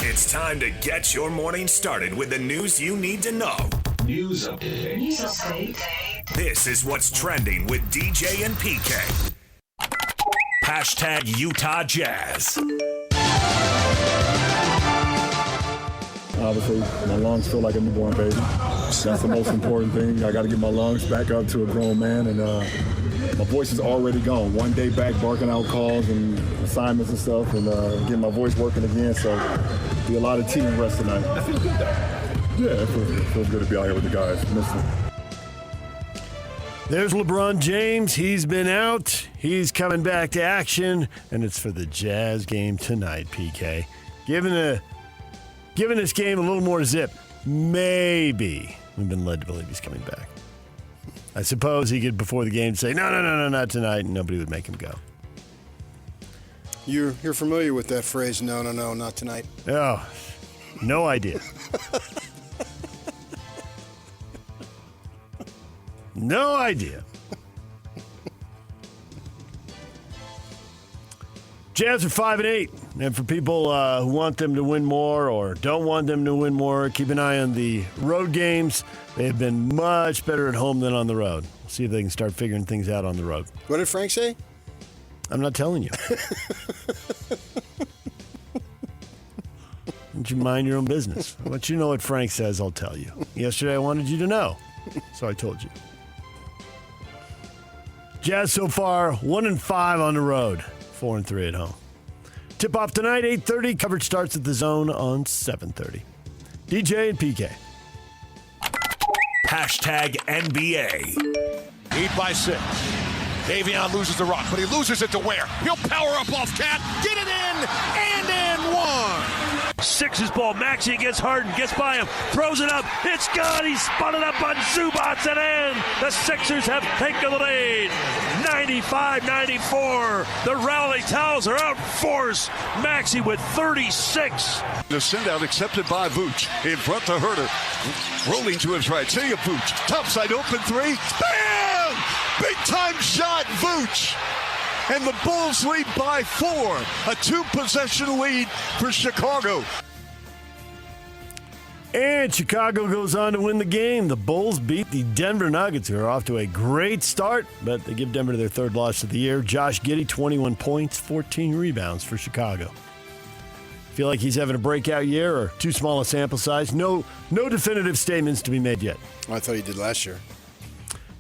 It's time to get your morning started with the news you need to know. News update. This is what's trending with DJ and PK. Hashtag Utah Jazz. Obviously, my lungs feel like a newborn baby. That's the most important thing. I got to get my lungs back up to a grown man, and my voice is already gone. One day back barking out calls and assignments and stuff, and getting my voice working again. So, be a lot of team rest tonight. That feels good, though. Yeah, it feels good to be out here with the guys. Listen. There's LeBron James. He's been out. He's coming back to action, and it's for the Jazz game tonight, PK. Giving this game a little more zip. Maybe. We've been led to believe he's coming back. I suppose he could, before the game, say, no, not tonight, and nobody would make him go. You're familiar with that phrase, no, not tonight. Oh, no idea. No idea. Jazz are 5-8, and for people who want them to win more or don't want them to win more, keep an eye on the road games. They have been much better at home than on the road. We'll see if they can start figuring things out on the road. What did Frank say? I'm not telling you. Don't you mind your own business? Once you know what Frank says, I'll tell you. Yesterday I wanted you to know, so I told you. Jazz so far 1-5 on the road, 4-3 at home. Tip off tonight, 8:30. Coverage starts at the Zone on 7:30. DJ and PK. Hashtag NBA. 8-6. Davion loses the rock, but he loses it to where? He'll power up off Cat, get it in, and in one. Sixers ball. Maxey gets Harden, gets by him, throws it up. It's gone. He spun it up on Zubats and in. The Sixers have taken the lead. 95-94. The Rowley Towels are out force. Maxey with 36. The send out accepted by Vooch. In front to Herter. Rolling to his right. Say a Vooch. Topside open three. Bam! Big time shot, Vooch. And the Bulls lead by 4. A 2-possession lead for Chicago. And Chicago goes on to win the game. The Bulls beat the Denver Nuggets, who are off to a great start, but they give Denver their third loss of the year. Josh Giddey, 21 points, 14 rebounds for Chicago. Feel like he's having a breakout year or too small a sample size? No definitive statements to be made yet. I thought he did last year.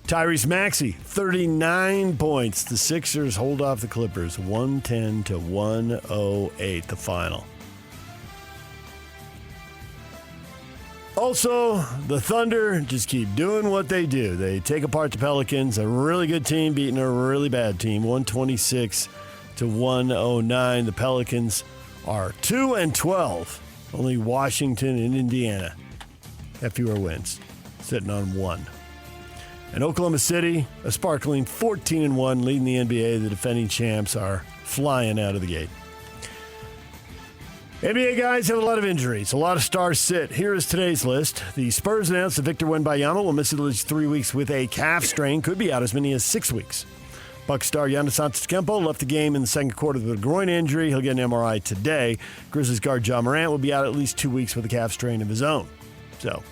Tyrese Maxey, 39 points. The Sixers hold off the Clippers, 110-108, the final. Also, the Thunder just keep doing what they do. They take apart the Pelicans, a really good team beating a really bad team, 126-109. The Pelicans are 2-12. Only Washington and Indiana have fewer wins, sitting on 1. And Oklahoma City, a sparkling 14-1, leading the NBA. The defending champs are flying out of the gate. NBA guys have a lot of injuries. A lot of stars sit. Here is today's list. The Spurs announced that Victor Wembanyama will miss at least 3 weeks with a calf strain. Could be out as many as 6 weeks. Bucks star Giannis Antetokounmpo left the game in the second quarter with a groin injury. He'll get an MRI today. Grizzlies guard Ja Morant will be out at least 2 weeks with a calf strain of his own. So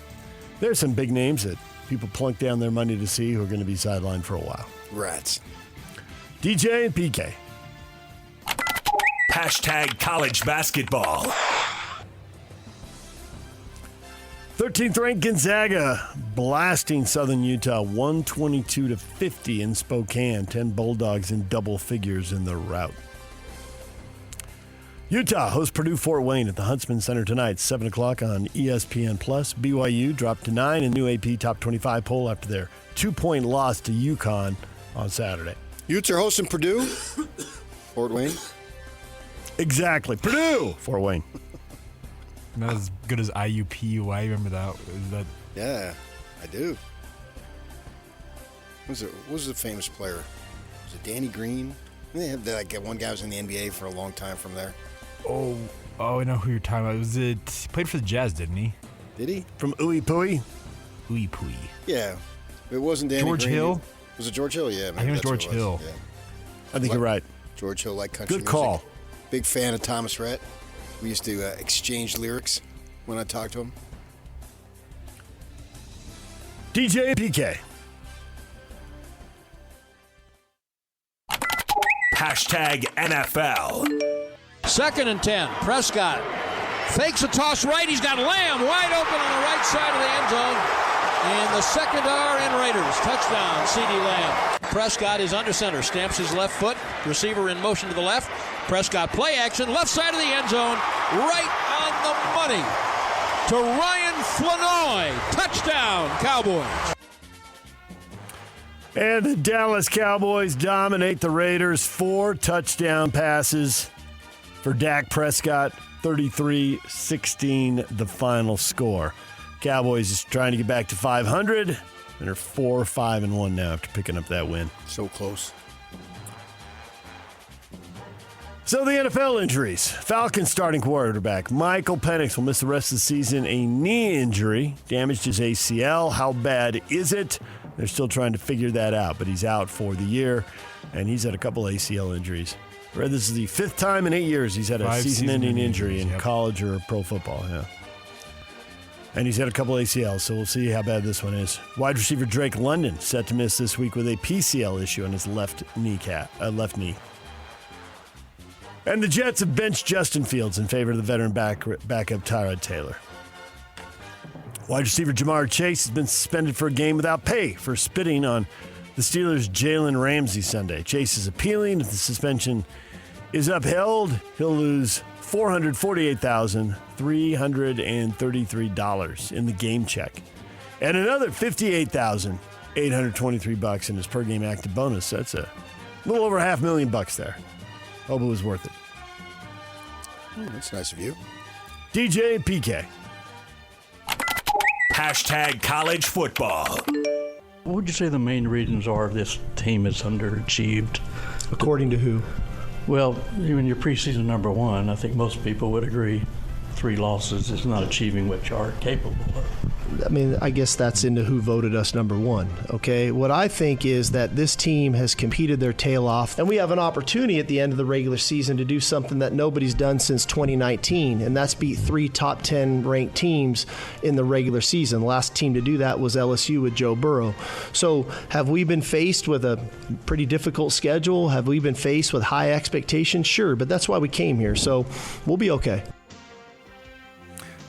there's some big names that people plunk down their money to see who are going to be sidelined for a while. Rats. DJ and PK. Hashtag college basketball. 13th ranked Gonzaga blasting Southern Utah 122-50 in Spokane. 10 Bulldogs in double figures in the rout. Utah hosts Purdue Fort Wayne at the Huntsman Center tonight, 7 o'clock on ESPN+. BYU dropped to 9 in new AP Top 25 poll after their 2-point loss to UConn on Saturday. Utes are hosting Purdue. Fort Wayne. Exactly. Purdue! Fort Wayne. Not as good as IUPUI. Remember that? Yeah, I do. What was the famous player? Was it Danny Green? They have one guy was in the NBA for a long time from there. Oh, I know who you're talking about. He played for the Jazz, didn't he? Did he? From Ooey Pooey? Ooey Pooey. Yeah. It wasn't Danny George Green. Hill? Was it George Hill? Yeah. I think it was George Hill. Yeah. I think you're right. George Hill, like country Good music. call. Big fan of Thomas Rhett. We used to exchange lyrics when I talked to him. DJ PK. Hashtag NFL. 2nd and 10. Prescott fakes a toss right. He's got Lamb wide open on the right side of the end zone. And the second RN Raiders. Touchdown, CeeDee Lamb. Prescott is under center. Stamps his left foot. Receiver in motion to the left. Prescott play action. Left side of the end zone. Right on the money to Ryan Flanoy. Touchdown, Cowboys. And the Dallas Cowboys dominate the Raiders. 4 touchdown passes for Dak Prescott. 33-16 the final score. Cowboys is trying to get back to 500. And are 4-5-1 now after picking up that win. So close. So the NFL injuries. Falcons starting quarterback Michael Penix will miss the rest of the season. A knee injury damaged his ACL. How bad is it? They're still trying to figure that out, but he's out for the year, and he's had a couple ACL injuries. I read this is the 5th time in 8 years he's had a season-ending injury in college or pro football. Yeah. And he's had a couple ACLs, so we'll see how bad this one is. Wide receiver Drake London set to miss this week with a PCL issue on his left knee. And the Jets have benched Justin Fields in favor of the veteran backup Tyrod Taylor. Wide receiver Jamar Chase has been suspended for a game without pay for spitting on the Steelers' Jalen Ramsey Sunday. Chase is appealing. If the suspension is upheld, he'll lose $448,333 in the game check, and another $58,823 in his per game active bonus. That's a little over $500,000 there. Hope it was worth it. That's nice of you. DJ PK. Hashtag college football. What would you say the main reasons are this team is underachieved? According to who? Well, even your preseason number one, I think most people would agree 3 losses is not achieving what you are capable of. I mean, I guess that's into who voted us number one, okay? What I think is that this team has competed their tail off, and we have an opportunity at the end of the regular season to do something that nobody's done since 2019, and that's beat 3 top 10 ranked teams in the regular season. The last team to do that was LSU with Joe Burrow. So have we been faced with a pretty difficult schedule? Have we been faced with high expectations? Sure, but that's why we came here, so we'll be okay.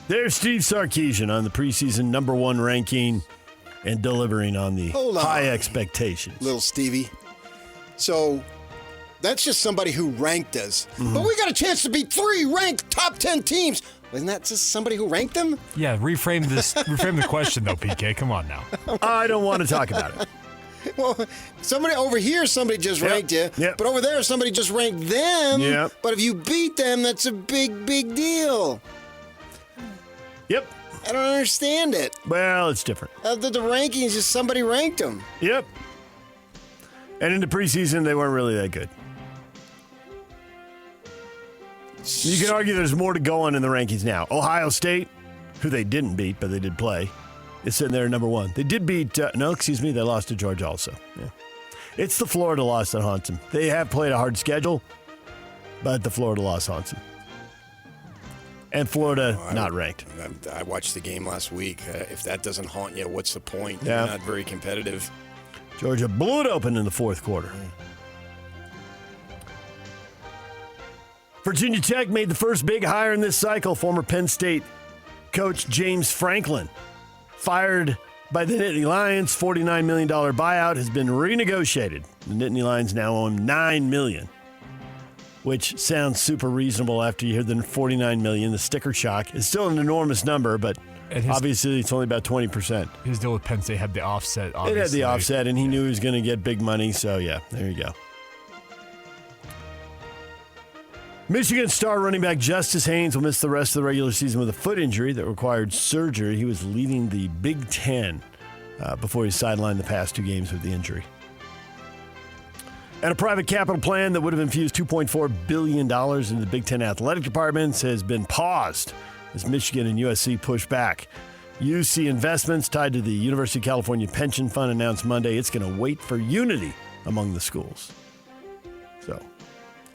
There's Steve Sarkisian on the preseason number 1 ranking and delivering on the high expectations. Little Stevie. So that's just somebody who ranked us. Mm-hmm. But we got a chance to beat 3 ranked top 10 teams. Isn't that just somebody who ranked them? Yeah, reframe the question, though, PK. Come on now. I don't want to talk about it. Well, somebody over here, somebody just ranked you. Yep. But over there, somebody just ranked them. Yep. But if you beat them, that's a big, big deal. Yep. I don't understand it. Well, it's different. The rankings, just somebody ranked them. Yep. And in the preseason, they weren't really that good. You can argue there's more to go on in the rankings now. Ohio State, who they didn't beat, but they did play, is sitting there number 1. They did beat, they lost to Georgia also. Yeah. It's the Florida loss that haunts them. They have played a hard schedule, but the Florida loss haunts them. And Florida, not ranked. I watched the game last week. If that doesn't haunt you, what's the point? Yeah. You're not very competitive. Georgia blew it open in the 4th quarter. Virginia Tech made the first big hire in this cycle. Former Penn State coach James Franklin, fired by the Nittany Lions. $49 million buyout has been renegotiated. The Nittany Lions now own $9 million. Which sounds super reasonable after you hear the $49 million. The sticker shock is still an enormous number, but obviously it's only about 20%. His deal with Penn State had the offset, obviously. It had the offset, and he knew he was going to get big money, so yeah, there you go. Michigan star running back Justice Haynes will miss the rest of the regular season with a foot injury that required surgery. He was leading the Big Ten before he sidelined the past 2 games with the injury. And a private capital plan that would have infused $2.4 billion into the Big Ten athletic departments has been paused as Michigan and USC push back. UC Investments, tied to the University of California Pension Fund, announced Monday it's going to wait for unity among the schools. So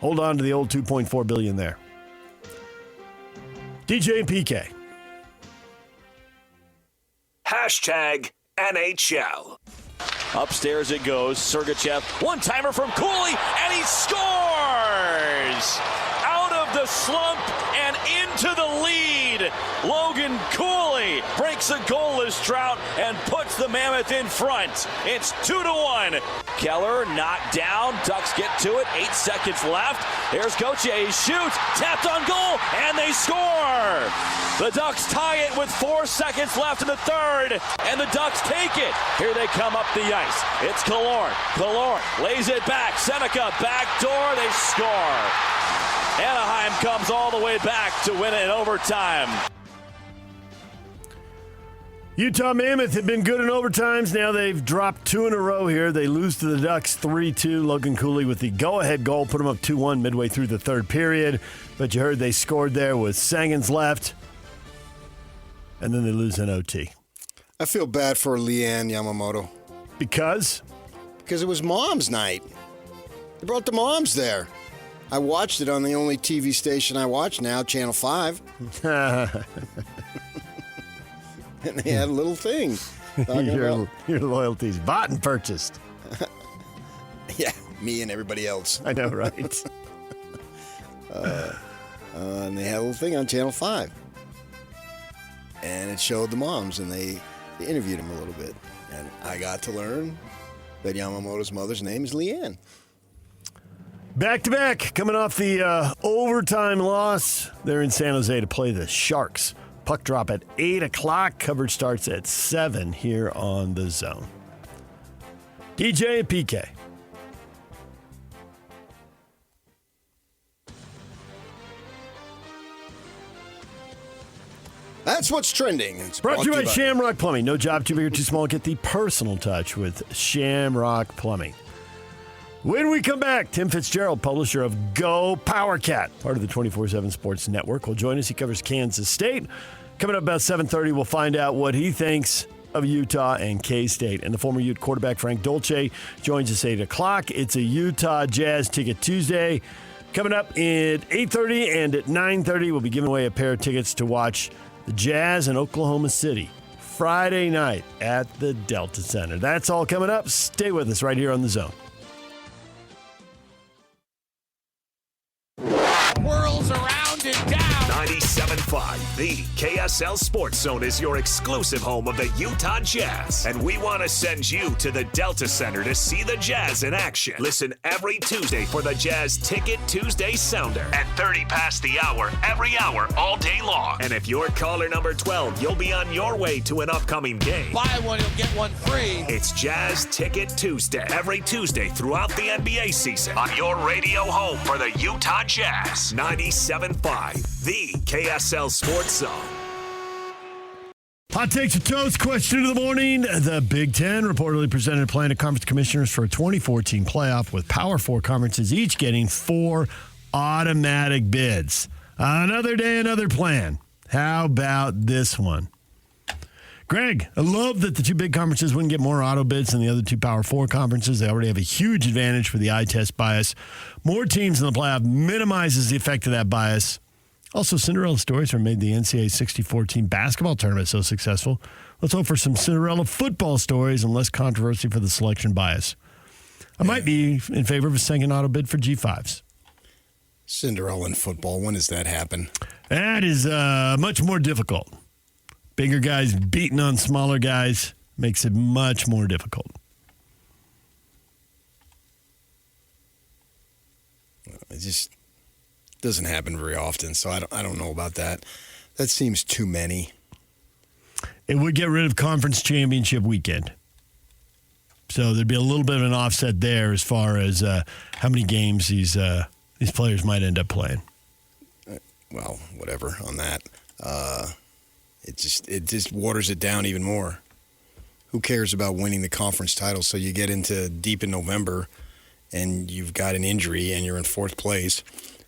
hold on to the old $2.4 billion there. DJ and PK. Hashtag NHL. Upstairs it goes. Sergachev, one-timer from Cooley, and he scores! Out of the slump and into the lead. Logan Cooley breaks a goalless drought and puts the Mammoth in front. It's 2-1. Keller knocked down. Ducks get to it. 8 seconds left. Here's Gauthier. He shoots. Tapped on goal, and they score. The Ducks tie it with 4 seconds left in the third, and the Ducks take it. Here they come up the ice. It's Killorn. Killorn lays it back. Seneca backdoor. They score. Anaheim comes all the way back to win it in overtime. Utah Mammoth have been good in overtimes. Now they've dropped 2 in a row here. They lose to the Ducks 3-2. Logan Cooley with the go-ahead goal put them up 2-1 midway through the third period. But you heard they scored there with seconds left. And then they lose in OT. I feel bad for Leanne Yamamoto. Because? Because it was Mom's night. They brought the moms there. I watched it on the only TV station I watch now, Channel 5. And they had a little thing. Your loyalties bought and purchased. Yeah, me and everybody else. I know, right? And they had a little thing on Channel 5. And it showed the moms, and they interviewed them a little bit. And I got to learn that Yamamoto's mother's name is Leanne. Back-to-back, coming off the overtime loss. They're in San Jose to play the Sharks. Puck drop at 8 o'clock. Coverage starts at 7 here on The Zone. DJ and PK. That's what's trending. It's Brought to you by Shamrock Plumbing. No job too big or too small. Get the personal touch with Shamrock Plumbing. When we come back, Tim Fitzgerald, publisher of GoPowercat, part of the 24/7 Sports Network, will join us. He covers Kansas State. Coming up about 7:30, we'll find out what he thinks of Utah and K-State. And the former Ute quarterback Frank Dolce joins us 8 o'clock. It's a Utah Jazz Ticket Tuesday. Coming up at 8:30 and at 9:30, we'll be giving away a pair of tickets to watch the Jazz in Oklahoma City Friday night at the Delta Center. That's all coming up. Stay with us right here on The Zone. Whirls around and down. 97.5, the KSL Sports Zone is your exclusive home of the Utah Jazz. And we want to send you to the Delta Center to see the Jazz in action. Listen every Tuesday for the Jazz Ticket Tuesday Sounder at 30 past the hour, every hour, all day long. And if you're caller number 12, you'll be on your way to an upcoming game. Buy one, you'll get one free. It's Jazz Ticket Tuesday, every Tuesday throughout the NBA season on your radio home for the Utah Jazz. 97.5, the KSL Sports Zone. Hot takes and toast. Question of the morning. The Big Ten reportedly presented a plan to conference commissioners for a 2014 playoff with Power 4 conferences each getting 4 automatic bids. Another day, another plan. How about this one? Greg, I love that the 2 big conferences wouldn't get more auto bids than the other 2 Power 4 conferences. They already have a huge advantage for the eye test bias. More teams in the playoff minimizes the effect of that bias. Also, Cinderella stories are made the NCAA 64-team basketball tournament so successful. Let's hope for some Cinderella football stories and less controversy for the selection bias. I might be in favor of a second auto bid for G5s. Cinderella in football, when does that happen? That is much more difficult. Bigger guys beating on smaller guys makes it much more difficult. It just doesn't happen very often, so I don't know about that. That seems too many. It would get rid of conference championship weekend. So there'd be a little bit of an offset there as far as how many games these players might end up playing. Well, whatever on that. It just waters it down even more. Who cares about winning the conference title? So you get into deep in November and you've got an injury and you're in 4th place,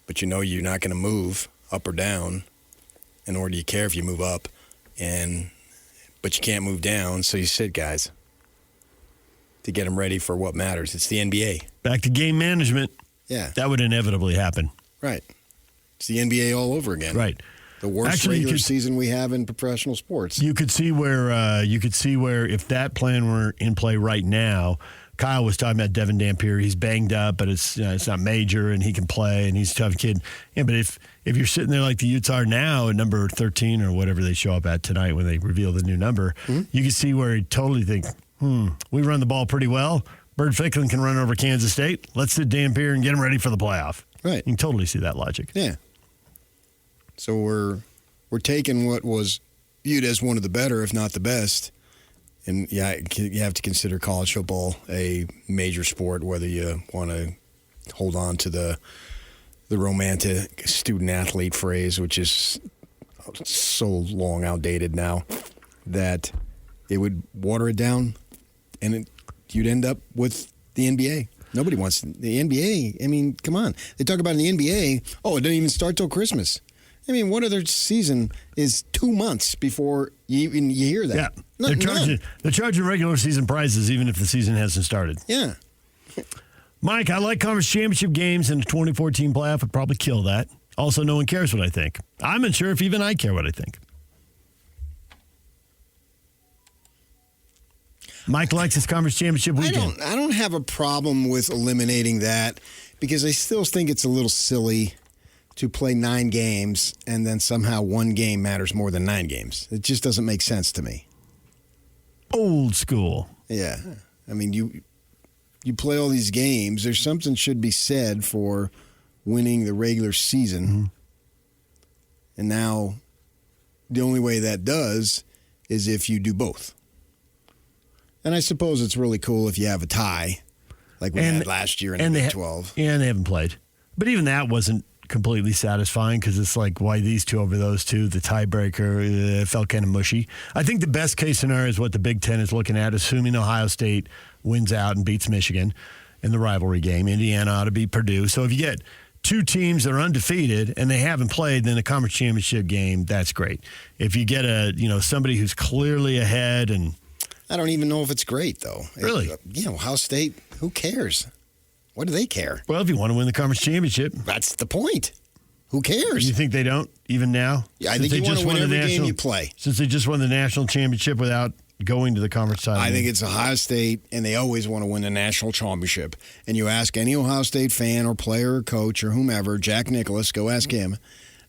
but you know you're not going to move up or down, and nor do you care if you move up, but you can't move down, so you sit guys to get them ready for what matters. It's the NBA. Back to game management. Yeah. That would inevitably happen. Right. It's the NBA all over again. Right. The worst regular season we have in professional sports. You could see where if that plan were in play right now. Kyle was talking about Devin Dampier. He's banged up, but it's not major, and he can play, and he's a tough kid. Yeah, but if you're sitting there like the Utes are now at number 13 or whatever they show up at tonight when they reveal the new number, you can see where he totally think, we run the ball pretty well. Bird Ficklin can run over Kansas State. Let's sit Dampier and get him ready for the playoff. Right. You can totally see that logic. Yeah. So we're taking what was viewed as one of the better, if not the best. And yeah, you have to consider college football a major sport, whether you want to hold on to the romantic student-athlete phrase, which is so long outdated now, that it would water it down, and you'd end up with the NBA. Nobody wants the NBA. I mean, come on. They talk about in the NBA, it doesn't even start till Christmas. I mean, what other season is 2 months before you hear that? Yeah. They're charging regular season prizes even if the season hasn't started. Yeah. Mike, I like conference championship games, and the 2014 playoff would probably kill that. Also, no one cares what I think. I'm unsure if even I care what I think. Mike likes his conference championship weekend. I don't have a problem with eliminating that because I still think it's a little silly to play 9 games and then somehow one game matters more than 9 games. It just doesn't make sense to me. Old school. Yeah. I mean, you play all these games. There's something should be said for winning the regular season. Mm-hmm. And now the only way that does is if you do both. And I suppose it's really cool if you have a tie like we had last year in the Big 12. Yeah, and they haven't played. But even that wasn't completely satisfying because it's like, why these two over those two? The tiebreaker felt kind of mushy. I think the best case scenario is what the Big Ten is looking at, assuming Ohio State wins out and beats Michigan in the rivalry game. Indiana ought to beat Purdue. So if you get 2 teams that are undefeated and they haven't played, then a conference championship game, that's great. If you get somebody who's clearly ahead, and I don't even know if it's great though. Really? Ohio State, who cares? What do they care? Well, if you want to win the conference championship. That's the point. Who cares? You think they don't, even now? Yeah, I think you want to win every game you play. Since they just won the national championship without going to the conference title. I think it's Ohio State, and they always want to win the national championship. And you ask any Ohio State fan or player or coach or whomever, Jack Nicklaus, go ask him,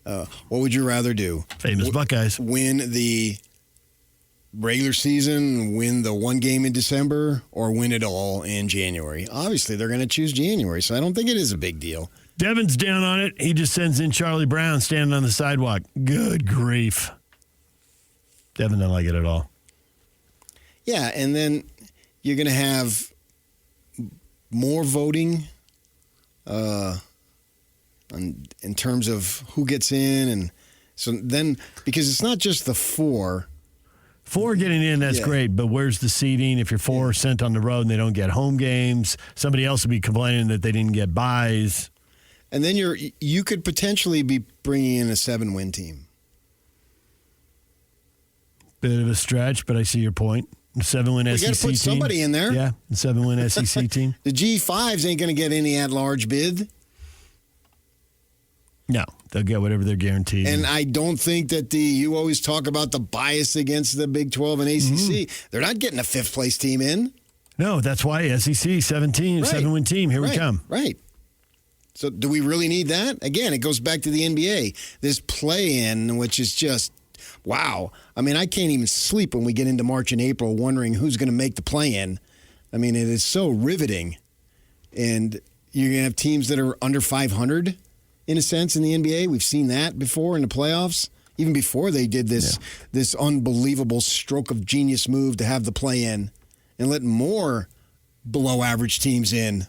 what would you rather do? Famous Buckeyes. Win the regular season, win the one game in December, or win it all in January? Obviously, they're going to choose January, so I don't think it is a big deal. Devin's down on it. He just sends in Charlie Brown standing on the sidewalk. Good grief. Devin doesn't like it at all. Yeah, and then you're going to have more voting in terms of who gets in. And so then, because it's not just the 4. 4 getting in, that's great, but where's the seeding? If you're 4 sent on the road and they don't get home games, somebody else will be complaining that they didn't get buys. And then you could potentially be bringing in a 7-win team. Bit of a stretch, but I see your point. 7-win SEC team. You got to put somebody in there. Yeah, the 7-win SEC team. The G5s ain't going to get any at-large bid. No, they'll get whatever they're guaranteed. And I don't think that you always talk about the bias against the Big 12 and ACC. Mm-hmm. They're not getting a 5th-place team in. No, that's why SEC, 7-win team. Here we come. Right. So do we really need that? Again, it goes back to the NBA. This play-in, which is just, wow. I mean, I can't even sleep when we get into March and April wondering who's going to make the play-in. I mean, it is so riveting. And you're going to have teams that are under 500, in a sense, in the NBA. We've seen that before in the playoffs, even before they did this unbelievable stroke of genius move to have the play-in and let more below-average teams in.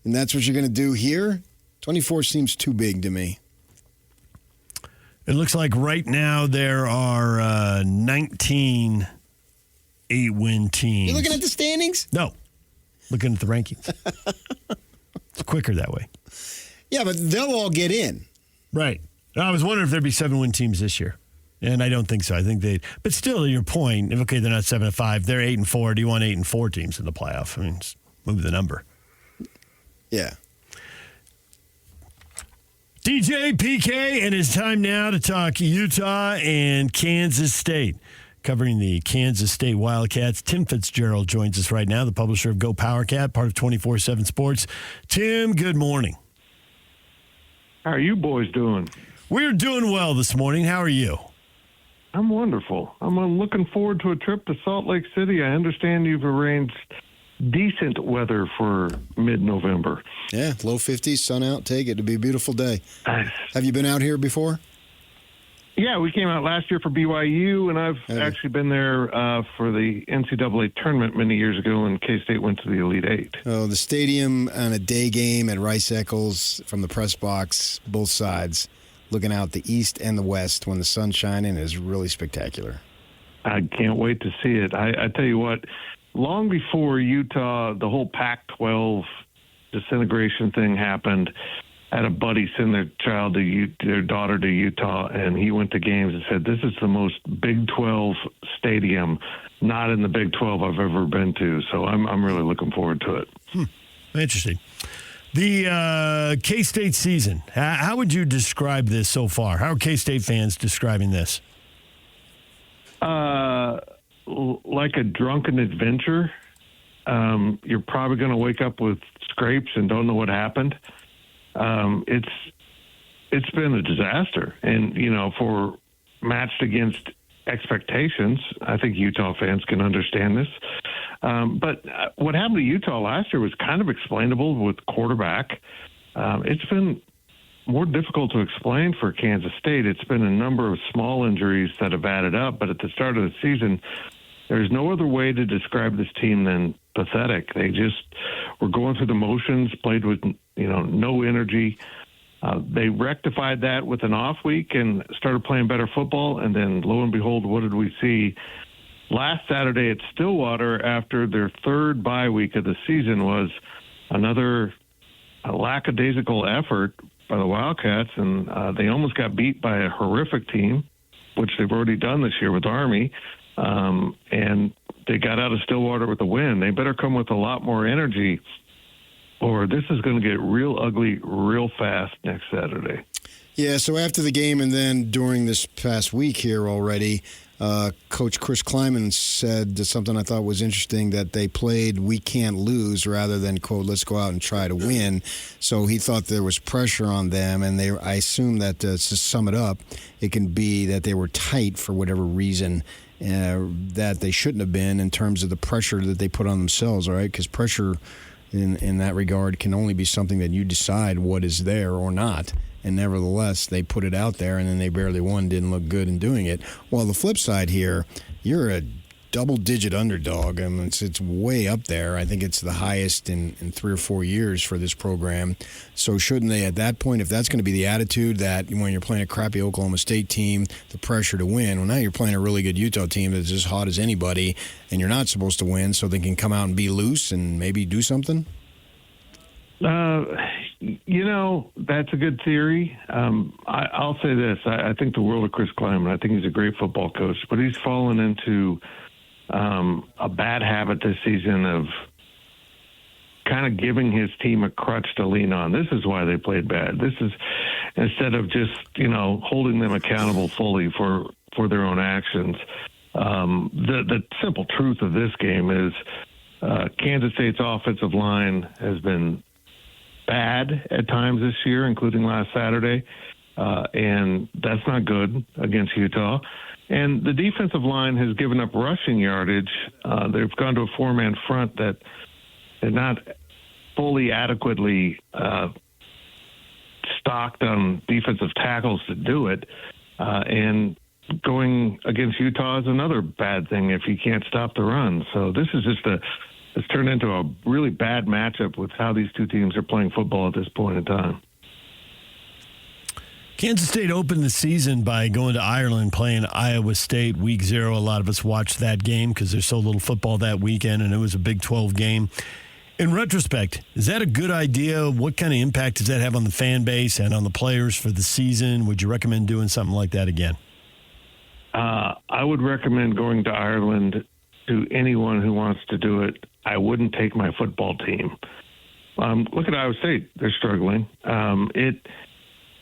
And that's what you're going to do here? 24 seems too big to me. It looks like right now there are 19 8-win teams. You looking at the standings? No. Looking at the rankings. It's quicker that way. Yeah, but they'll all get in. Right. I was wondering if there'd be 7-win teams this year. And I don't think so. I think but still, your point, okay, they're not 7-5, they're 8-4. Do you want 8-4 teams in the playoff? I mean, just move the number. Yeah. DJ PK, and it's time now to talk Utah and Kansas State. Covering the Kansas State Wildcats, Tim Fitzgerald joins us right now, the publisher of GoPowercat, part of 24/7 Sports. Tim, good morning. How are you boys doing? We're doing well this morning. How are you? I'm wonderful. I'm looking forward to a trip to Salt Lake City. I understand you've arranged decent weather for mid-November. Yeah, low 50s, sun out, take it. It'll be a beautiful day. Nice. Have you been out here before? Yeah, we came out last year for BYU, and I've actually been there for the NCAA tournament many years ago when K-State went to the Elite Eight. Oh, the stadium on a day game at Rice-Eccles from the press box, both sides, looking out the east and the west when the sun's shining is really spectacular. I can't wait to see it. I tell you what, long before Utah, the whole Pac-12 disintegration thing happened, I had a buddy send their daughter to Utah, and he went to games and said, "This is the most Big 12 stadium, not in the Big 12 I've ever been to." So I'm really looking forward to it. Interesting. The K-State season, how would you describe this so far? How are K-State fans describing this? Like a drunken adventure. You're probably going to wake up with scrapes and don't know what happened. It's been a disaster, and for matched against expectations, I think Utah fans can understand this. But what happened to Utah last year was kind of explainable with quarterback. It's been more difficult to explain for Kansas State. It's been a number of small injuries that have added up, but at the start of the season, there's no other way to describe this team than pathetic. They just were going through the motions, played with no energy. They rectified that with an off week and started playing better football, and then lo and behold, what did we see? Last Saturday at Stillwater, after their third bye week of the season, was another lackadaisical effort by the Wildcats, and they almost got beat by a horrific team, which they've already done this year with Army, and they got out of Stillwater with a win. They better come with a lot more energy, or this is going to get real ugly real fast next Saturday. Yeah, so after the game and then during this past week here already, Coach Chris Kleiman said something I thought was interesting, that they played "we can't lose" rather than, quote, "let's go out and try to win." So he thought there was pressure on them, and I assume that, to sum it up, it can be that they were tight for whatever reason that they shouldn't have been in terms of the pressure that they put on themselves, all right? Because pressure in that regard can only be something that you decide what is there or not. And nevertheless, they put it out there, and then they barely won, didn't look good in doing it. Well, the flip side here, you're a double-digit underdog. I mean, it's way up there. I think it's the highest in 3 or 4 years for this program. So shouldn't they, at that point, if that's going to be the attitude that when you're playing a crappy Oklahoma State team, the pressure to win, well, now you're playing a really good Utah team that's as hot as anybody, and you're not supposed to win, so they can come out and be loose and maybe do something? That's a good theory. I'll say this. I think the world of Chris Kleiman. I think he's a great football coach, but he's fallen into a bad habit this season of kind of giving his team a crutch to lean on. This is why they played bad. This is instead of just, holding them accountable fully for their own actions. The simple truth of this game is Kansas State's offensive line has been bad at times this year, including last Saturday, and that's not good against Utah. And the defensive line has given up rushing yardage. They've gone to a four-man front that is not fully adequately stocked on defensive tackles to do it. And going against Utah is another bad thing if you can't stop the run. So this is just it's turned into a really bad matchup with how these two teams are playing football at this point in time. Kansas State opened the season by going to Ireland, playing Iowa State week 0. A lot of us watched that game because there's so little football that weekend, and it was a Big 12 game. In retrospect, is that a good idea? What kind of impact does that have on the fan base and on the players for the season? Would you recommend doing something like that again? I would recommend going to Ireland to anyone who wants to do it. I wouldn't take my football team. Look at Iowa State. They're struggling.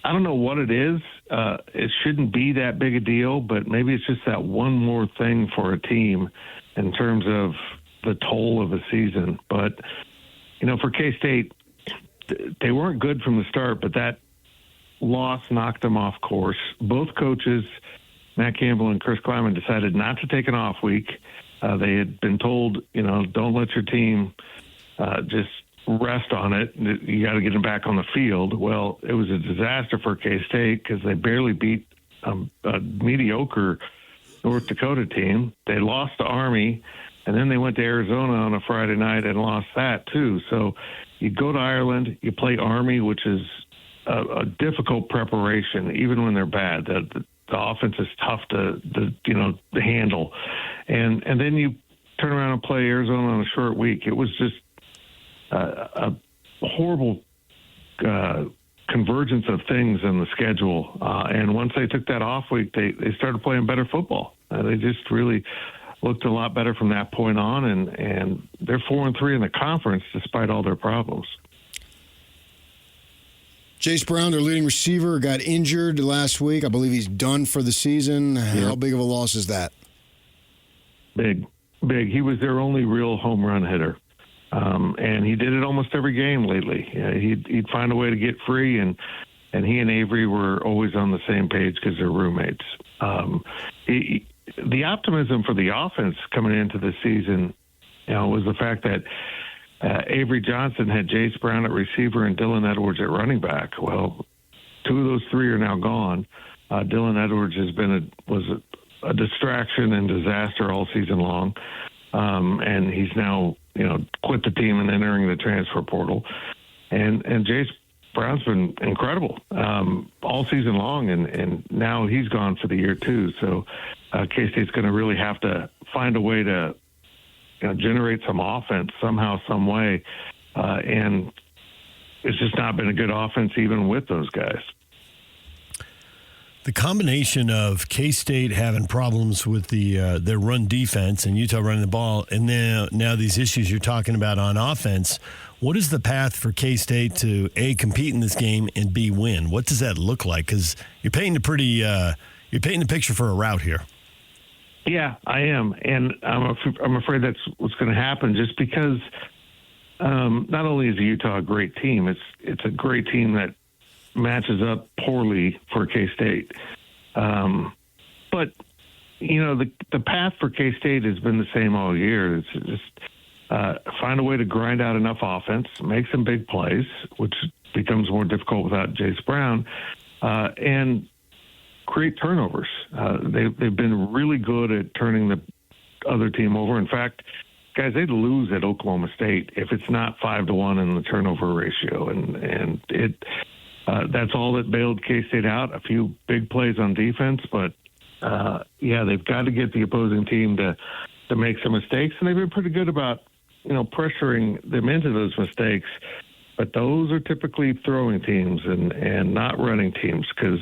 I don't know what it is. It shouldn't be that big a deal, but maybe it's just that one more thing for a team in terms of the toll of a season. But, for K-State, they weren't good from the start, but that loss knocked them off course. Both coaches, Matt Campbell and Chris Kleiman, decided not to take an off week. They had been told, don't let your team just rest on it. You got to get them back on the field. Well, it was a disaster for K-State because they barely beat a mediocre North Dakota team. They lost to Army, and then they went to Arizona on a Friday night and lost that too. So you go to Ireland, you play Army, which is a difficult preparation, even when they're bad. The offense is tough to handle, and then you turn around and play Arizona on a short week. It was just a horrible convergence of things in the schedule. And once they took that off week, they started playing better football. They just really looked a lot better from that point on, and they're 4-3 in the conference despite all their problems. Jace Brown, their leading receiver, got injured last week. I believe he's done for the season. Yep. How big of a loss is that? Big. He was their only real home run hitter. And he did it almost every game lately. He'd find a way to get free, and he and Avery were always on the same page because they're roommates. The optimism for the offense coming into the season, was the fact that Avery Johnson had Jace Brown at receiver and Dylan Edwards at running back. Well, two of those three are now gone. Dylan Edwards was a distraction and disaster all season long, and he's now quit the team and entering the transfer portal. And Jace Brown's been incredible all season long, and now he's gone for the year too. So K-State's going to really have to find a way to generate some offense somehow, some way. And it's just not been a good offense even with those guys. The combination of K-State having problems with their run defense and Utah running the ball, and now these issues you're talking about on offense, what is the path for K-State to, A, compete in this game, and B, win? What does that look like? Because you're painting the picture for a rout here. Yeah, I am, and I'm afraid that's what's going to happen. Just because not only is Utah a great team, it's a great team that matches up poorly for K-State. But the path for K-State has been the same all year. It's just find a way to grind out enough offense, make some big plays, which becomes more difficult without Jace Brown, and create turnovers. They've been really good at turning the other team over. In fact, guys, they'd lose at Oklahoma State if it's not 5-1 in the turnover ratio, and that's all that bailed K-State out. A few big plays on defense, but they've got to get the opposing team to make some mistakes, and they've been pretty good about pressuring them into those mistakes. But those are typically throwing teams and not running teams, because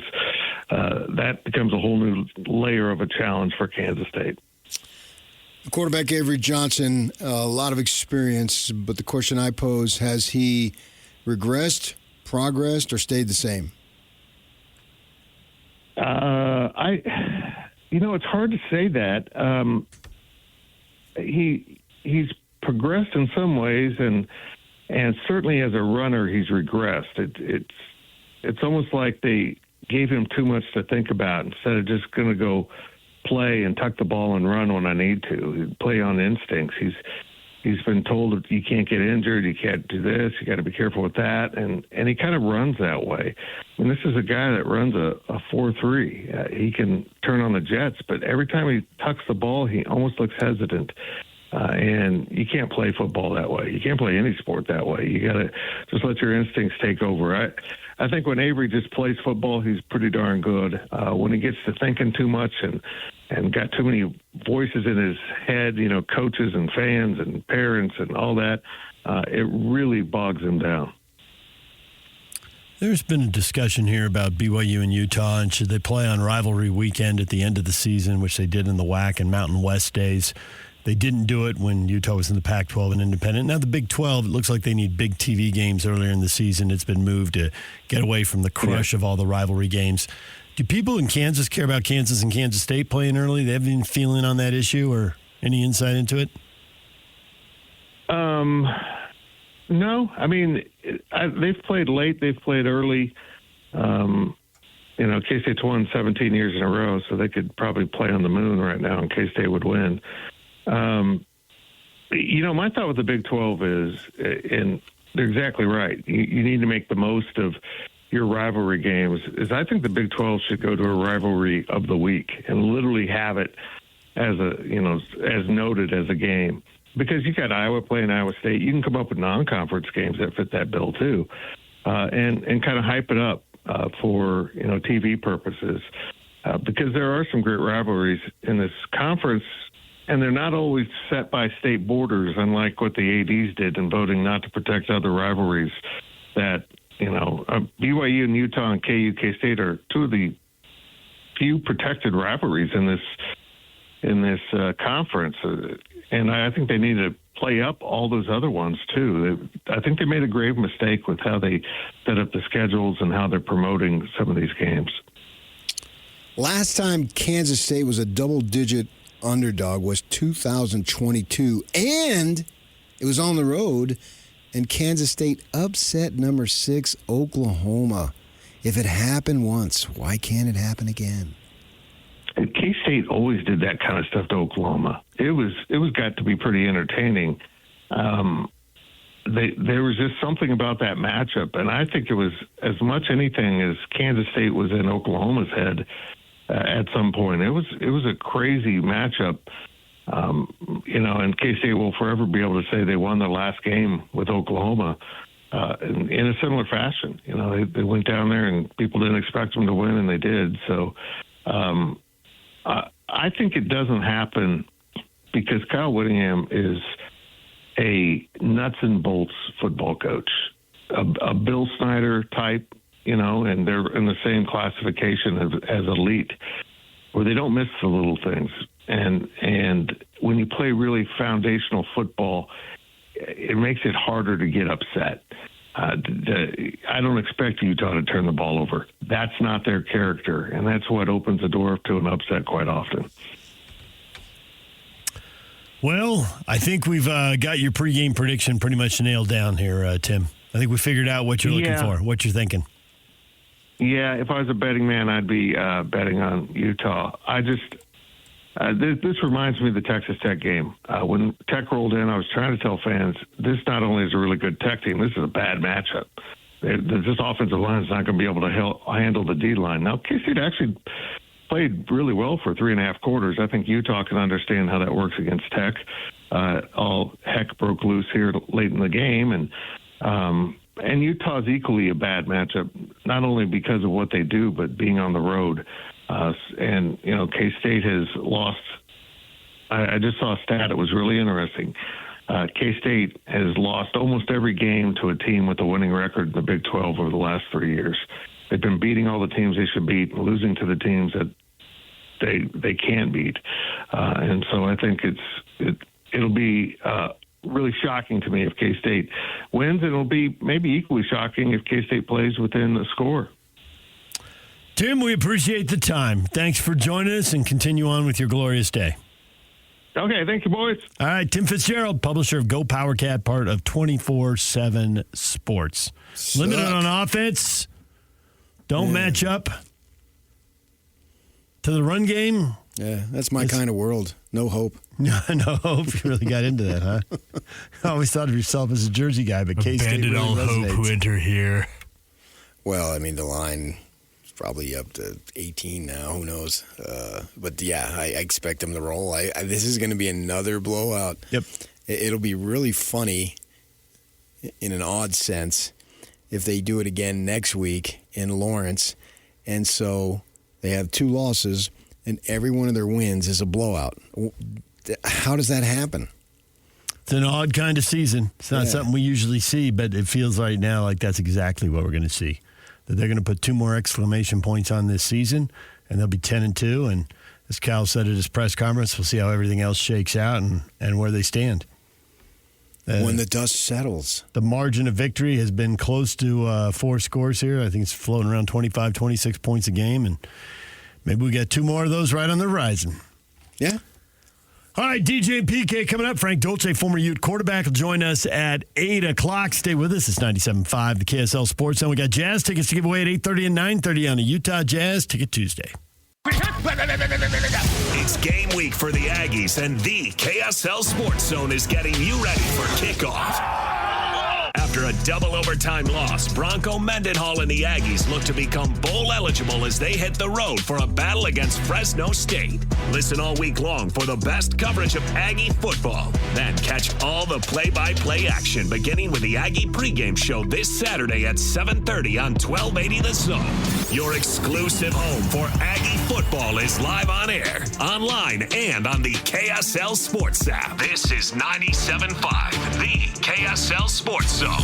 that becomes a whole new layer of a challenge for Kansas State. Quarterback Avery Johnson, a lot of experience, but the question I pose, has he regressed, progressed, or stayed the same? It's hard to say that. He's progressed in some ways, and certainly as a runner, he's regressed. It's almost like they gave him too much to think about instead of just going to go play and tuck the ball and run when I need to. Play on instincts. He's been told that you can't get injured, you can't do this, you got to be careful with that, and he kind of runs that way. I mean, this is a guy that runs a 4.3. He can turn on the jets, but every time he tucks the ball, he almost looks hesitant. And you can't play football that way. You can't play any sport that way. You got to just let your instincts take over. I think when Avery just plays football, he's pretty darn good. When he gets to thinking too much and got too many voices in his head, coaches and fans and parents and all that, it really bogs him down. There's been a discussion here about BYU and Utah, and should they play on rivalry weekend at the end of the season, which they did in the WAC and Mountain West days. They didn't do it when Utah was in the Pac-12 and independent. Now the Big 12, it looks like they need big TV games earlier in the season. It's been moved to get away from the crush of all the rivalry games. Do people in Kansas care about Kansas and Kansas State playing early? They have any feeling on that issue or any insight into it? No. I mean, they've played late. They've played early. K-State's won 17 years in a row, so they could probably play on the moon right now and K-State would win. My thought with the Big 12 is, and they're exactly right, you need to make the most of your rivalry games, is I think the Big 12 should go to a rivalry of the week and literally have it as as noted as a game. Because you got Iowa playing Iowa State, you can come up with non-conference games that fit that bill too, and kind of hype it up for TV purposes, because there are some great rivalries in this conference, and they're not always set by state borders, unlike what the ADs did in voting not to protect other rivalries. That BYU and Utah and KU K-State are two of the few protected rivalries in this conference. And I think they need to play up all those other ones, too. I think they made a grave mistake with how they set up the schedules and how they're promoting some of these games. Last time Kansas State was a double-digit underdog was 2022, and it was on the road, and Kansas State upset number 6 Oklahoma. If it happened once, why can't it happen again? And K-State always did that kind of stuff to Oklahoma. It was got to be pretty entertaining. There was just something about that matchup, and I think it was as much anything as Kansas State was in Oklahoma's head at some point. It was a crazy matchup, and K-State will forever be able to say they won their last game with Oklahoma in a similar fashion. They went down there and people didn't expect them to win, and they did. So. I think it doesn't happen because Kyle Whittingham is a nuts and bolts football coach, a Bill Snyder type, and they're in the same classification as elite, where they don't miss the little things. And when you play really foundational football, it makes it harder to get upset. I don't expect Utah to turn the ball over. That's not their character, and that's what opens the door to an upset quite often. Well, I think we've got your pregame prediction pretty much nailed down here, Tim. I think we figured out what you're looking for, what you're thinking. Yeah, if I was a betting man, I'd be betting on Utah. This reminds me of the Texas Tech game. When Tech rolled in, I was trying to tell fans, this not only is a really good Tech team, this is a bad matchup. This offensive line is not going to be able to handle the D-line. Now, K-State actually played really well for 3.5 quarters. I think Utah can understand how that works against Tech. All heck broke loose here late in the game, and Utah's equally a bad matchup, not only because of what they do, but being on the road. K-State has lost. I just saw a stat. It was really interesting. K-State has lost almost every game to a team with a winning record in the Big 12 over the last 3 years. They've been beating all the teams they should beat, losing to the teams that they can beat. And so I think it'll be really shocking to me if K-State wins. It'll be maybe equally shocking if K-State plays within the score. Tim, we appreciate the time. Thanks for joining us, and continue on with your glorious day. Okay, thank you, boys. All right, Tim Fitzgerald, publisher of GoPowercat, part of 24/7 Sports. Limited on offense. Don't match up to the run game. Yeah, that's my kind of world. No hope. No hope. You really got into that, huh? I always thought of yourself as a Jersey guy, but K-State really all resonates. hope who enter here. Well, I mean, the line is probably up to 18 now. Who knows? But, yeah, I expect them to roll. This is going to be another blowout. Yep. It'll be really funny, in an odd sense, if they do it again next week in Lawrence. And so they have 2 losses, and every one of their wins is a blowout. How does that happen? It's an odd kind of season. It's not something we usually see, but it feels right now like that's exactly what we're going to see. That they're going to put 2 more exclamation points on this season, and they'll be 10-2, and As Cal said at his press conference, we'll see how everything else shakes out and where they stand. When the dust settles. The margin of victory has been close to 4 scores here. I think it's floating around 25, 26 points a game, and maybe we got 2 more of those right on the horizon. Yeah. All right, DJ and PK coming up. Frank Dolce, former Ute quarterback, will join us at 8 o'clock. Stay with us. It's 97.5, the KSL Sports Zone. We got Jazz tickets to give away at 8:30 and 9:30 on a Utah Jazz Ticket Tuesday. It's game week for the Aggies, and the KSL Sports Zone is getting you ready for kickoff. After a double overtime loss, Bronco Mendenhall and the Aggies look to become bowl eligible as they hit the road for a battle against Fresno State. Listen all week long for the best coverage of Aggie football. Then catch all the play-by-play action beginning with the Aggie pregame show this Saturday at 7:30 on 1280 The Zone. Your exclusive home for Aggie football is live on air, online, and on the KSL Sports app. This is 97.5, the KSL Sports Zone.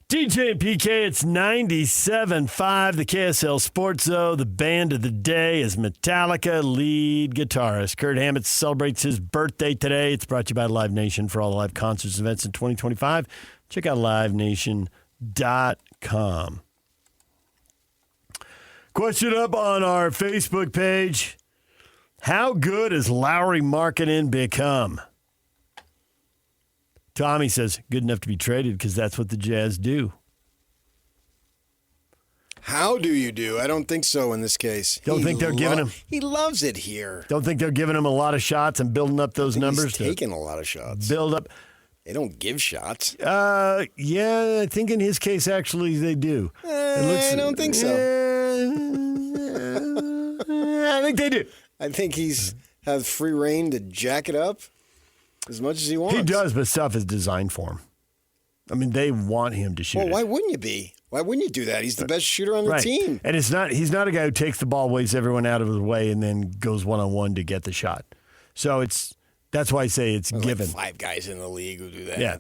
DJ and PK, it's 97.5, the KSL Sports Zone. The band of the day is Metallica lead guitarist Kirk Hammett celebrates his birthday today. It's brought to you by Live Nation for all the live concerts and events in 2025. Check out livenation.com. Question up on our Facebook page. How good has Lauri Markkanen become? Tommy says, good enough to be traded because that's what the Jazz do. How do you do? I don't think so in this case. Don't think they're giving him. He loves it here. Don't think they're giving him a lot of shots and building up those numbers. He's taking a lot of shots. Build up. They don't give shots. Yeah, I think in his case, actually, they do. I don't think so. I think they do. I think he's has free reign to jack it up as much as he wants. He does, but stuff is designed for him. I mean, they want him to shoot. Well, why wouldn't you be? Why wouldn't you do that? He's the best shooter on the team. And he's not a guy who takes the ball, waves everyone out of his way, and then goes one-on-one to get the shot. So that's why I say it's given. Like 5 guys in the league who do that. Yeah.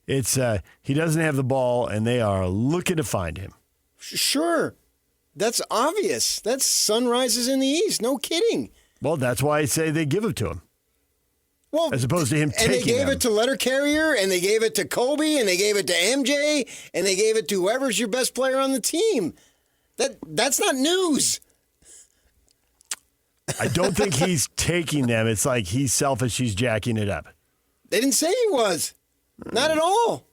It's he doesn't have the ball, and they are looking to find him. Sure. That's obvious. That's sunrises in the east. No kidding. Well, that's why I say they give it to him. Well, as opposed to him taking it. And they gave it to Letter Carrier, and they gave it to Kobe, and they gave it to MJ, and they gave it to whoever's your best player on the team. That's not news. I don't think he's taking them. It's like he's selfish. He's jacking it up. They didn't say he was. Not at all.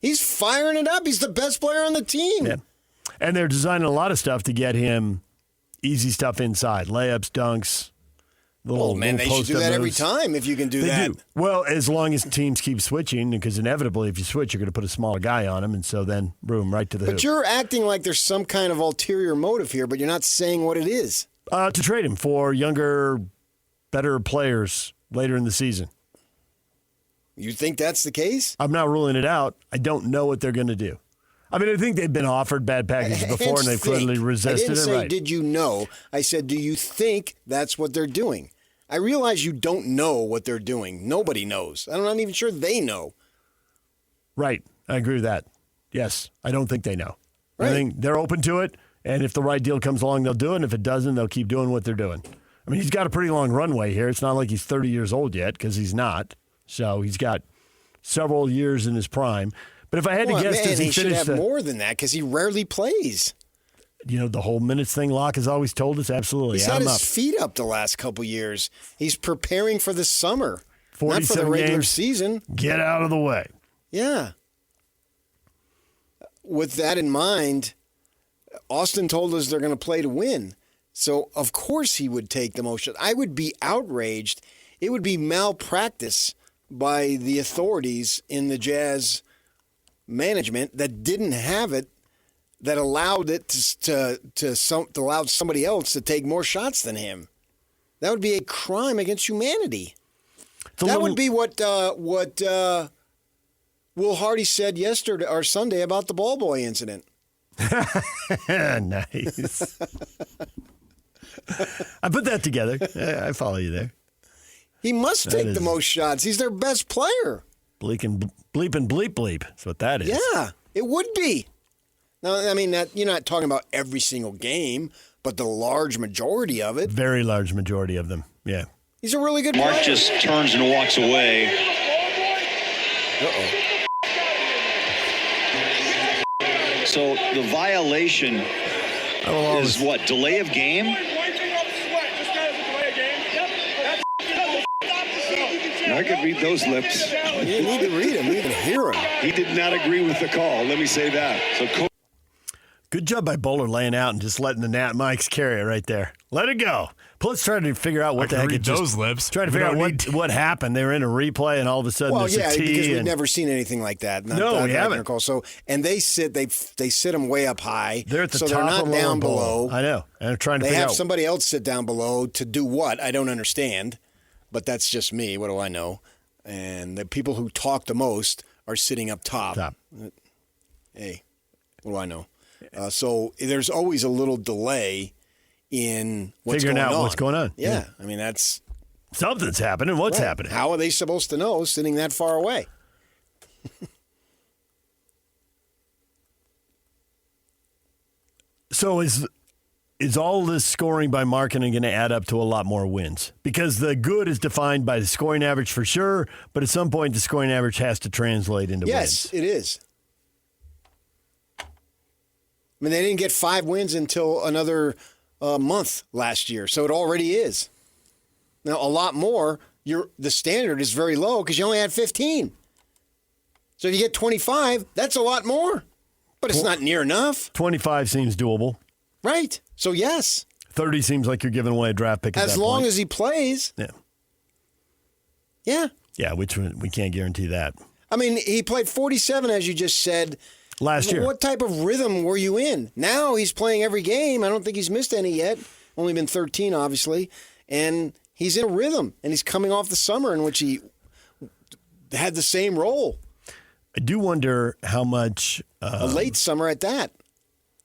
He's firing it up. He's the best player on the team. Yeah. And they're designing a lot of stuff to get him easy stuff inside. Layups, dunks. They should do that every time if you can do that. They do. Well, as long as teams keep switching, because inevitably if you switch, you're going to put a smaller guy on him, and so then, boom, right to the hoop. But you're acting like there's some kind of ulterior motive here, but you're not saying what it is. To trade him for younger, better players later in the season. You think that's the case? I'm not ruling it out. I don't know what they're going to do. I mean, I think they've been offered bad packages before, and they've clearly resisted it. I didn't say, right. Did you know? I said, do you think that's what they're doing? I realize you don't know what they're doing. Nobody knows. I'm not even sure they know. Right. I agree with that. Yes. I don't think they know. Right. I think they're open to it, and if the right deal comes along, they'll do it, and if it doesn't, they'll keep doing what they're doing. I mean, he's got a pretty long runway here. It's not like he's 30 years old yet, because he's not. So he's got several years in his prime. But if I had to guess, does he should have more than that because he rarely plays. You know, the whole minutes thing Locke has always told us, absolutely. He's had his feet up the last couple years. He's preparing for the summer, not for the regular season. Get out of the way. Yeah. With that in mind, Austin told us they're going to play to win. So, of course, he would take the motion. I would be outraged. It would be malpractice by the authorities in the Jazz management that didn't have it, that allowed it to allow somebody else to take more shots than him. That would be a crime against humanity. That would be what Will Hardy said yesterday or Sunday about the ball boy incident. Nice. I put that together. I follow you there. He must take the most shots. He's their best player. Bleep and bleep bleep. That's what that is. Yeah, it would be. No, I mean, you're not talking about every single game, but the large majority of it. Very large majority of them, yeah. He's a really good Mark player. just turns and walks away. Uh-oh. So the violation is what? Delay of game? I could read those lips. You didn't need to read him. You can hear him. He did not agree with the call. Let me say that. So. Good job by Bowler laying out and just letting the Nat Mikes carry it right there. Let it go. Let's try to figure out what the heck it just. Those lips. Try to figure out what happened. They were in a replay, and all of a sudden there's a T. Because we've never seen anything like that. No, we haven't. So, and they sit them way up high. They're at the so top they're not of down below. I know, and they're trying to they figure have out. somebody else sit down below to do what? I don't understand, but that's just me. What do I know? And the people who talk the most are sitting up top. Hey, what do I know? So there's always a little delay in figuring out what's going on. Yeah. I mean, that's something's happening. What's happening? How are they supposed to know sitting that far away? So is all this scoring by Markkanen going to add up to a lot more wins? Because the good is defined by the scoring average for sure, but at some point the scoring average has to translate into wins. Yes, it is. I mean, they didn't get 5 wins until another month last year, so it already is. Now, a lot more, the standard is very low because you only had 15. So if you get 25, that's a lot more, but it's not near enough. 25 seems doable. Right. So, yes. 30 seems like you're giving away a draft pick at as that long point. as he plays. Yeah. Yeah. Yeah, which we can't guarantee that. I mean, he played 47, as you just said. Last year. What type of rhythm were you in? Now he's playing every game. I don't think he's missed any yet. Only been 13, obviously. And he's in a rhythm. And he's coming off the summer in which he had the same role. I do wonder how much... a late summer at that.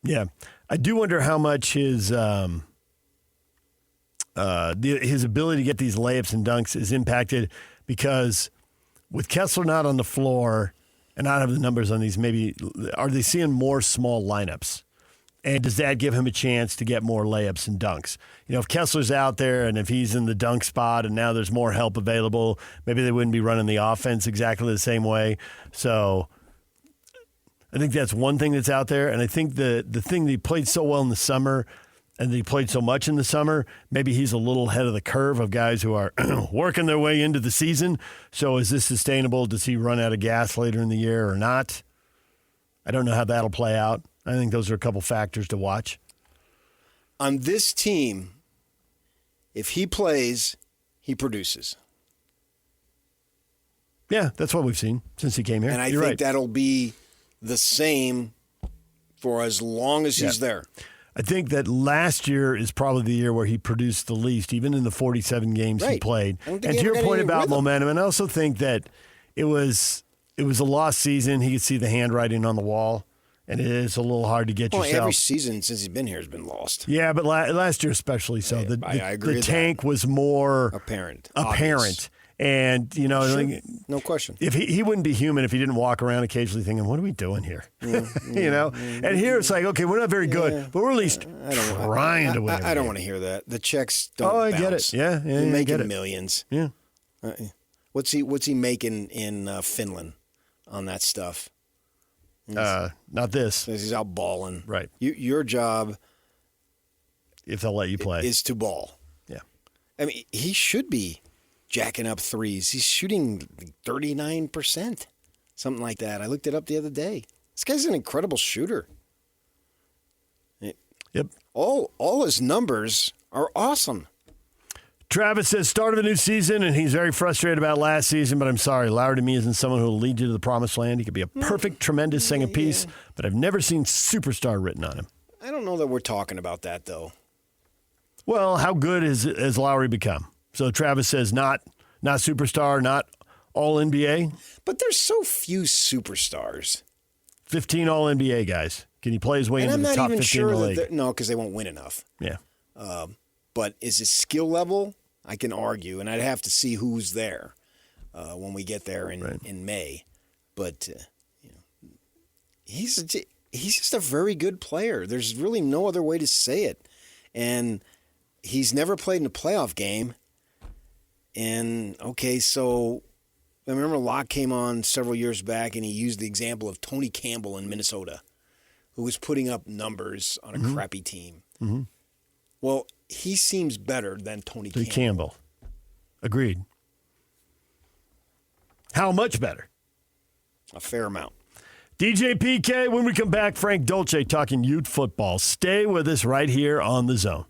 Yeah. I do wonder how much his ability to get these layups and dunks is impacted because with Kessler not on the floor and not having the numbers on these, maybe are they seeing more small lineups? And does that give him a chance to get more layups and dunks? You know, if Kessler's out there and if he's in the dunk spot and now there's more help available, maybe they wouldn't be running the offense exactly the same way. So I think that's one thing that's out there. And I think the thing that he played so well in the summer and that he played so much in the summer, maybe he's a little ahead of the curve of guys who are working their way into the season. So is this sustainable? Does he run out of gas later in the year or not? I don't know how that'll play out. I think those are a couple factors to watch. On this team, if he plays, he produces. Yeah, that's what we've seen since he came here. And I You're think right. that'll be the same for as long as he's there. I think that last year is probably the year where he produced the least, even in the 47 games he played. And to your point about momentum, and I also think that it was a lost season. He could see the handwriting on the wall, and it is a little hard to get yourself. Every season since he's been here has been lost. Yeah, but last year especially so. I agree the with tank was more apparent. Obvious. And, you know, Sure. No question. If he wouldn't be human if he didn't walk around occasionally thinking, what are we doing here? You know? And here it's like, okay, we're not very good, but we're at least trying to win. I don't want to hear that. The checks don't I bounce. get it. Yeah, You're making get it. millions. Yeah. What's he making in Finland on that stuff? Not this. He's out balling. Right. Your job, if they'll let you play, is to ball. Yeah. I mean, he should be jacking up threes. He's shooting 39%, something like that. I looked it up the other day. This guy's an incredible shooter. Yep. All his numbers are awesome. Travis says, start of a new season, and he's very frustrated about last season, but I'm sorry. Lauri to me isn't someone who will lead you to the promised land. He could be a perfect, tremendous centerpiece, but I've never seen superstar written on him. I don't know that we're talking about that, though. Well, how good has Lauri become? So Travis says not superstar, not all NBA. But there's so few superstars. 15 all NBA guys. Can he play his way into the top 15 in the league? No, because they won't win enough. Yeah. But is his skill level? I can argue, and I'd have to see who's there when we get there in May. But he's just a very good player. There's really no other way to say it. And he's never played in a playoff game. And, okay, so I remember Locke came on several years back, and he used the example of Tony Campbell in Minnesota, who was putting up numbers on a crappy team. Mm-hmm. Well, he seems better than Tony Campbell. Agreed. How much better? A fair amount. DJ PK, when we come back, Frank Dolce talking Ute football. Stay with us right here on The Zone.